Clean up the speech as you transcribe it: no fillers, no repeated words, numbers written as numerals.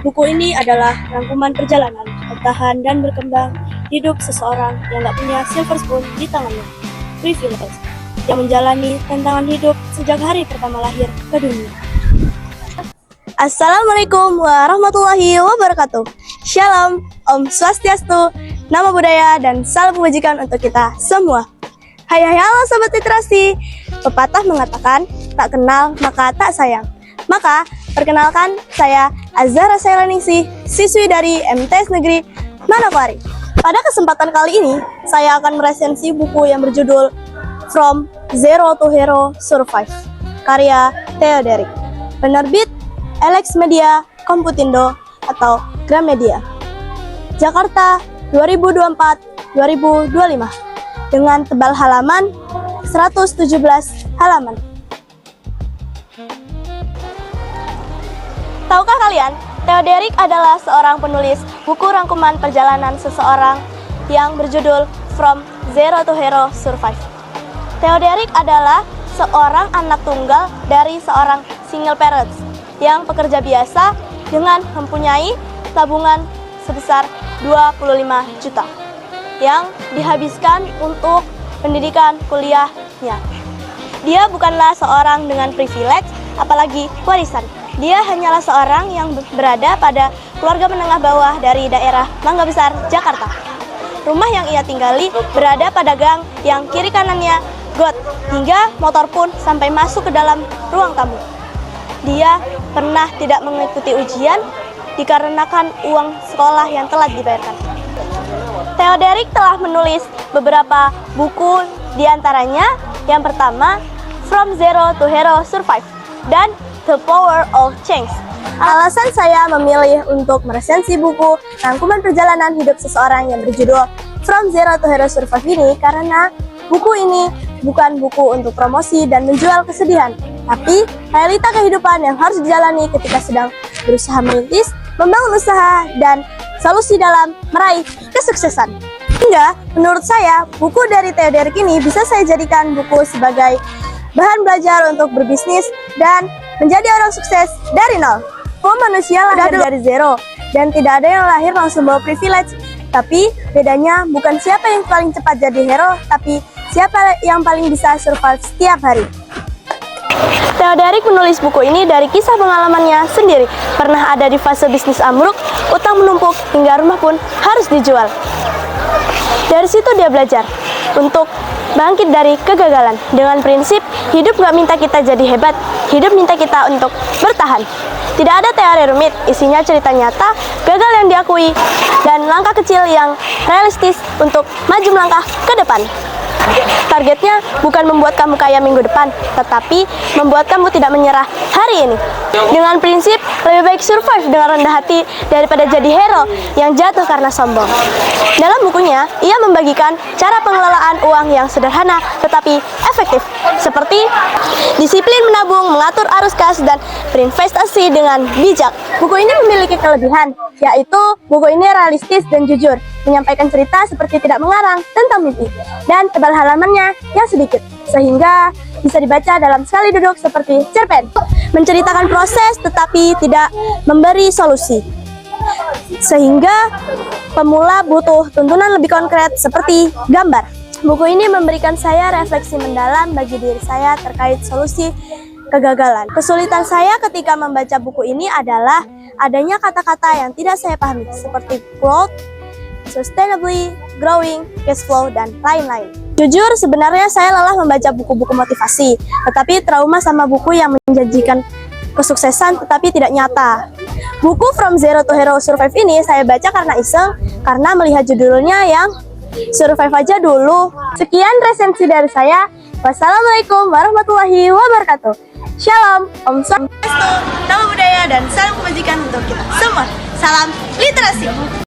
Buku ini adalah rangkuman perjalanan, bertahan dan berkembang hidup seseorang yang gak punya silver spoon di tangannya, privilege, yang menjalani tantangan hidup sejak hari pertama lahir ke dunia. Assalamualaikum warahmatullahi wabarakatuh. Shalom, Om Swastiastu, Namo Buddhaya, dan salam kebajikan untuk kita semua. Hai halo Sobat Literasi. Pepatah mengatakan, tak kenal maka tak sayang. Maka, perkenalkan, saya Azhara Sailaningsih, siswi dari MTs Negeri Manokwari. Pada kesempatan kali ini, saya akan meresensi buku yang berjudul From Zero to Hero Survive, karya Theoderic, penerbit Alex Media Komputindo atau Gramedia, Jakarta 2024-2025, dengan tebal halaman 117 halaman. Tahukah kalian, Theoderic adalah seorang penulis buku rangkuman perjalanan seseorang yang berjudul From Zero to Hero Survive. Theoderic adalah seorang anak tunggal dari seorang single parents yang pekerja biasa dengan mempunyai tabungan sebesar 25 juta yang dihabiskan untuk pendidikan kuliahnya. Dia bukanlah seorang dengan privilege, apalagi warisan. Dia hanyalah seorang yang berada pada keluarga menengah bawah dari daerah Mangga Besar, Jakarta. Rumah yang ia tinggali berada pada gang yang kiri kanannya got, hingga motor pun sampai masuk ke dalam ruang tamu. Dia pernah tidak mengikuti ujian dikarenakan uang sekolah yang telat dibayarkan. Theoderic telah menulis beberapa buku, diantaranya yang pertama From Zero to Hero Survive dan The Power of Change. Alasan saya memilih untuk meresensi buku rangkuman perjalanan hidup seseorang yang berjudul From Zero to Hero Survive ini karena buku ini bukan buku untuk promosi dan menjual kesedihan, tapi realita kehidupan yang harus dijalani ketika sedang berusaha merintis, membangun usaha, dan solusi dalam meraih kesuksesan. Hingga menurut saya, buku dari Theoderic ini bisa saya jadikan buku sebagai bahan belajar untuk berbisnis dan menjadi orang sukses dari nol. Manusia lahir dari zero, dan tidak ada yang lahir langsung bawa privilege. Tapi bedanya bukan siapa yang paling cepat jadi hero, tapi siapa yang paling bisa survive setiap hari. Theoderic menulis buku ini dari kisah pengalamannya sendiri. Pernah ada di fase bisnis ambruk, utang menumpuk, hingga rumah pun harus dijual. Dari situ dia belajar untuk bangkit dari kegagalan dengan prinsip hidup gak minta kita jadi hebat, hidup minta kita untuk bertahan. Tidak ada teori rumit, isinya cerita nyata, gagal yang diakui, dan langkah kecil yang realistis untuk maju melangkah ke depan. Targetnya bukan membuat kamu kaya minggu depan, tetapi membuat kamu tidak menyerah hari ini. Dengan prinsip, lebih baik survive dengan rendah hati daripada jadi hero yang jatuh karena sombong. Dalam bukunya, ia membagikan cara pengelolaan uang yang sederhana tetapi efektif, seperti disiplin menabung, mengatur arus kas, dan berinvestasi dengan bijak. Buku ini memiliki kelebihan, yaitu buku ini realistis dan jujur, menyampaikan cerita seperti tidak mengarang tentang mimpi, dan tebal halamannya yang sedikit, sehingga bisa dibaca dalam sekali duduk seperti cerpen. Menceritakan proses tetapi tidak memberi solusi, sehingga pemula butuh tuntunan lebih konkret seperti gambar. Buku ini memberikan saya refleksi mendalam bagi diri saya terkait solusi kegagalan. Kesulitan saya ketika membaca buku ini adalah adanya kata-kata yang tidak saya pahami, seperti growth, sustainably, growing, cash flow, dan lain-lain. Jujur, sebenarnya saya lelah membaca buku-buku motivasi, tetapi trauma sama buku yang menjanjikan kesuksesan tetapi tidak nyata. Buku From Zero to Hero Survive ini saya baca karena iseng, karena melihat judulnya yang survive aja dulu. Sekian resensi dari saya. Wassalamualaikum warahmatullahi wabarakatuh. Shalom, Om Swastiastu, Namo Buddhaya, dan salam kebajikan untuk kita semua. Salam literasi.